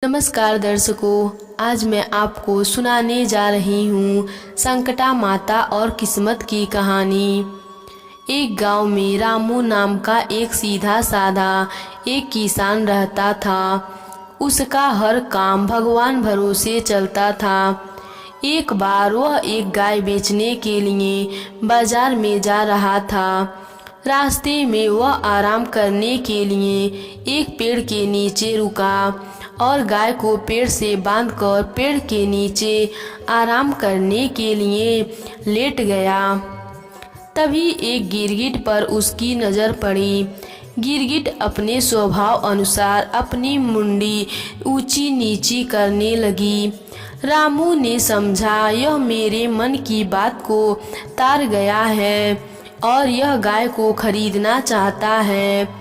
नमस्कार दर्शकों, आज मैं आपको सुनाने जा रही हूँ संकटा माता और किस्मत की कहानी। एक गांव में रामू नाम का एक सीधा साधा एक किसान रहता था। उसका हर काम भगवान भरोसे चलता था। एक बार वह एक गाय बेचने के लिए बाजार में जा रहा था। रास्ते में वह आराम करने के लिए एक पेड़ के नीचे रुका और गाय को पेड़ से बांधकर पेड़ के नीचे आराम करने के लिए लेट गया। तभी एक गिरगिट पर उसकी नज़र पड़ी। गिरगिट अपने स्वभाव अनुसार अपनी मुंडी ऊंची नीची करने लगी। रामू ने समझा यह मेरे मन की बात को तार गया है और यह गाय को खरीदना चाहता है।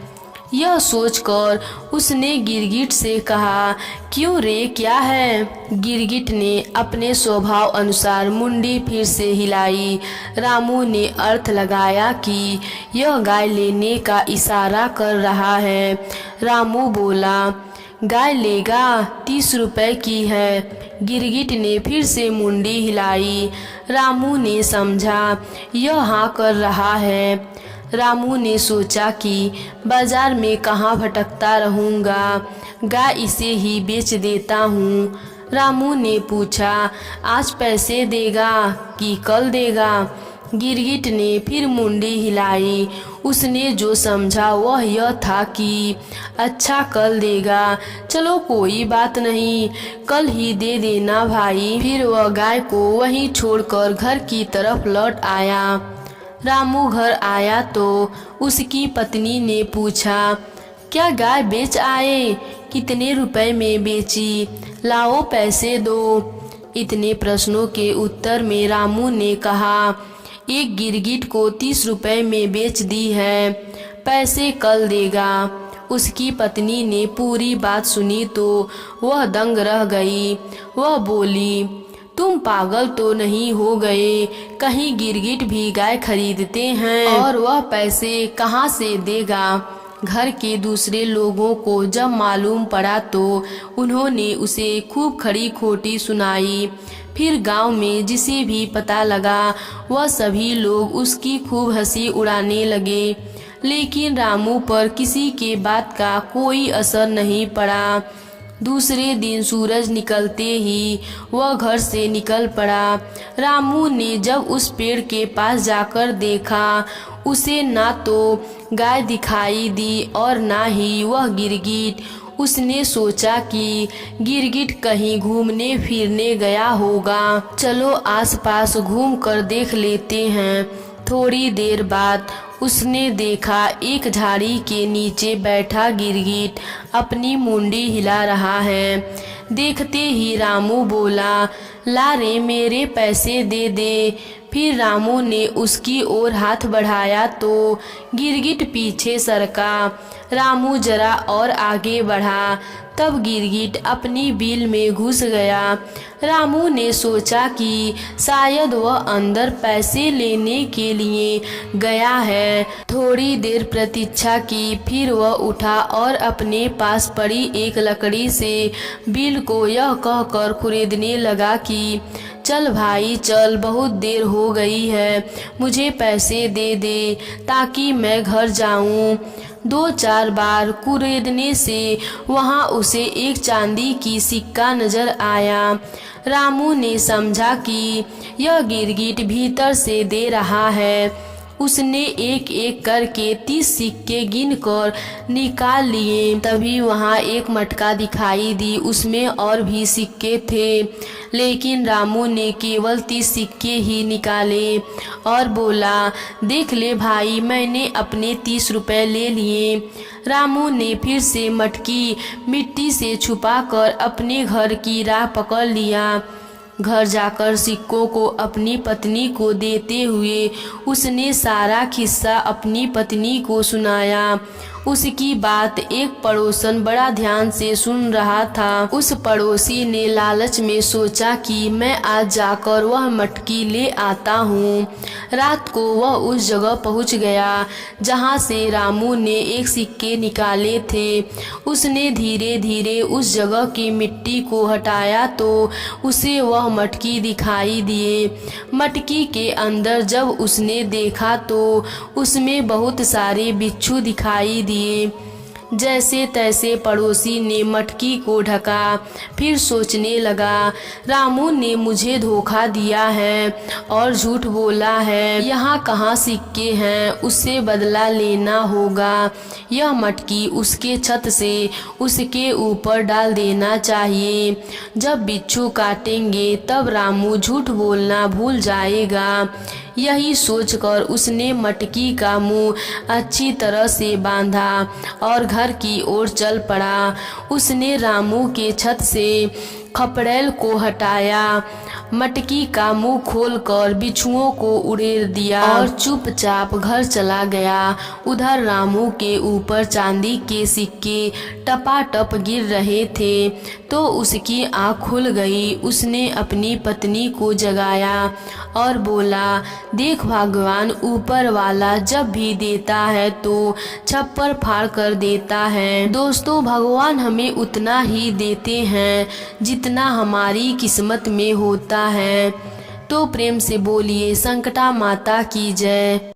यह सोचकर उसने गिरगिट से कहा, क्यों रे, क्या है? गिरगिट ने अपने स्वभाव अनुसार मुंडी फिर से हिलाई। रामू ने अर्थ लगाया कि यह गाय लेने का इशारा कर रहा है। रामू बोला, गाय लेगा? 30 रुपए की है। गिरगिट ने फिर से मुंडी हिलाई। रामू ने समझा यह हाँ कर रहा है। रामू ने सोचा कि बाजार में कहाँ भटकता रहूँगा, गाय इसे ही बेच देता हूँ। रामू ने पूछा, आज पैसे देगा कि कल देगा? गिरगिट ने फिर मुंडी हिलाई। उसने जो समझा वह यह था कि अच्छा कल देगा, चलो कोई बात नहीं, कल ही दे देना भाई। फिर वह गाय को वहीं छोड़कर घर की तरफ लौट आया। रामू घर आया तो उसकी पत्नी ने पूछा, क्या गाय बेच आए? कितने रुपए में बेची? लाओ पैसे दो। इतने प्रश्नों के उत्तर में रामू ने कहा, एक गिरगिट को 30 रुपए में बेच दी है, पैसे कल देगा। उसकी पत्नी ने पूरी बात सुनी तो वह दंग रह गई। वह बोली, तुम पागल तो नहीं हो गए? कहीं गिरगिट भी गाय खरीदते हैं और वह पैसे कहाँ से देगा? घर के दूसरे लोगों को जब मालूम पड़ा तो उन्होंने उसे खूब खड़ी खोटी सुनाई। फिर गांव में जिसे भी पता लगा वह सभी लोग उसकी खूब हंसी उड़ाने लगे। लेकिन रामू पर किसी के बात का कोई असर नहीं पड़ा। दूसरे दिन सूरज निकलते ही वह घर से निकल पड़ा। रामू ने जब उस पेड़ के पास जाकर देखा, उसे ना तो गाय दिखाई दी और ना ही वह गिरगिट। उसने सोचा कि गिरगिट कहीं घूमने फिरने गया होगा, चलो आसपास घूम कर देख लेते हैं। थोड़ी देर बाद उसने देखा एक झाड़ी के नीचे बैठा गिरगिट अपनी मुंडी हिला रहा है। देखते ही रामू बोला, ला रे, मेरे पैसे दे दे। फिर रामू ने उसकी ओर हाथ बढ़ाया तो गिरगिट पीछे सरका। रामू जरा और आगे बढ़ा, तब गिरगिट अपनी बिल में घुस गया। रामू ने सोचा कि शायद वह अंदर पैसे लेने के लिए गया है। थोड़ी देर प्रतीक्षा की, फिर वह उठा और अपने पास पड़ी एक लकड़ी से बिल को यह कहकर खुरेदने लगा कि चल भाई चल, बहुत देर हो गई है, मुझे पैसे दे दे ताकि मैं घर जाऊं। 2-4 बार कुरेदने से वहां उसे एक चांदी की सिक्का नजर आया। रामू ने समझा कि यह गिरगिट भीतर से दे रहा है। उसने एक एक करके 30 सिक्के गिनकर निकाल लिए। तभी वहां एक मटका दिखाई दी, उसमें और भी सिक्के थे, लेकिन रामू ने केवल 30 सिक्के ही निकाले और बोला, देख ले भाई, मैंने अपने 30 रुपए ले लिए। रामू ने फिर से मटकी मिट्टी से छुपाकर अपने घर की राह पकड़ लिया। घर जाकर सिक्कों को अपनी पत्नी को देते हुए उसने सारा किस्सा अपनी पत्नी को सुनाया। उसकी बात एक पड़ोसन बड़ा ध्यान से सुन रहा था। उस पड़ोसी ने लालच में सोचा कि मैं आज जाकर वह मटकी ले आता हूँ। रात को वह उस जगह पहुँच गया जहाँ से रामू ने एक सिक्के निकाले थे। उसने धीरे धीरे उस जगह की मिट्टी को हटाया तो उसे वह मटकी दिखाई दिए। मटकी के अंदर जब उसने देखा तो उसमें बहुत सारे बिच्छू दिखाई दिए। जैसे तैसे पड़ोसी ने मटकी को ढका, फिर सोचने लगा, रामू ने मुझे धोखा दिया है और झूठ बोला है। यहाँ कहाँ सिक्के हैं, उससे बदला लेना होगा। यह मटकी उसके छत से उसके ऊपर डाल देना चाहिए। जब बिच्छू काटेंगे तब रामू झूठ बोलना भूल जाएगा। यही सोचकर उसने मटकी का मुंह अच्छी तरह से बांधा और घर की ओर चल पड़ा। उसने रामू के छत से खपड़ैल को हटाया, मटकी का मुंह खोलकर बिच्छुओं को उड़ेल दिया और चुपचाप घर चला गया। उधर रामू के ऊपर चांदी के सिक्के टपाटप गिर रहे थे तो उसकी आँख खुल गई। उसने अपनी पत्नी को जगाया और बोला, देख भगवान ऊपर वाला जब भी देता है तो छप्पर फाड़ कर देता है। दोस्तों, भगवान हमें उतना ही देते हैं जितना हमारी किस्मत में होता है। तो प्रेम से बोलिए संकटा माता की जय।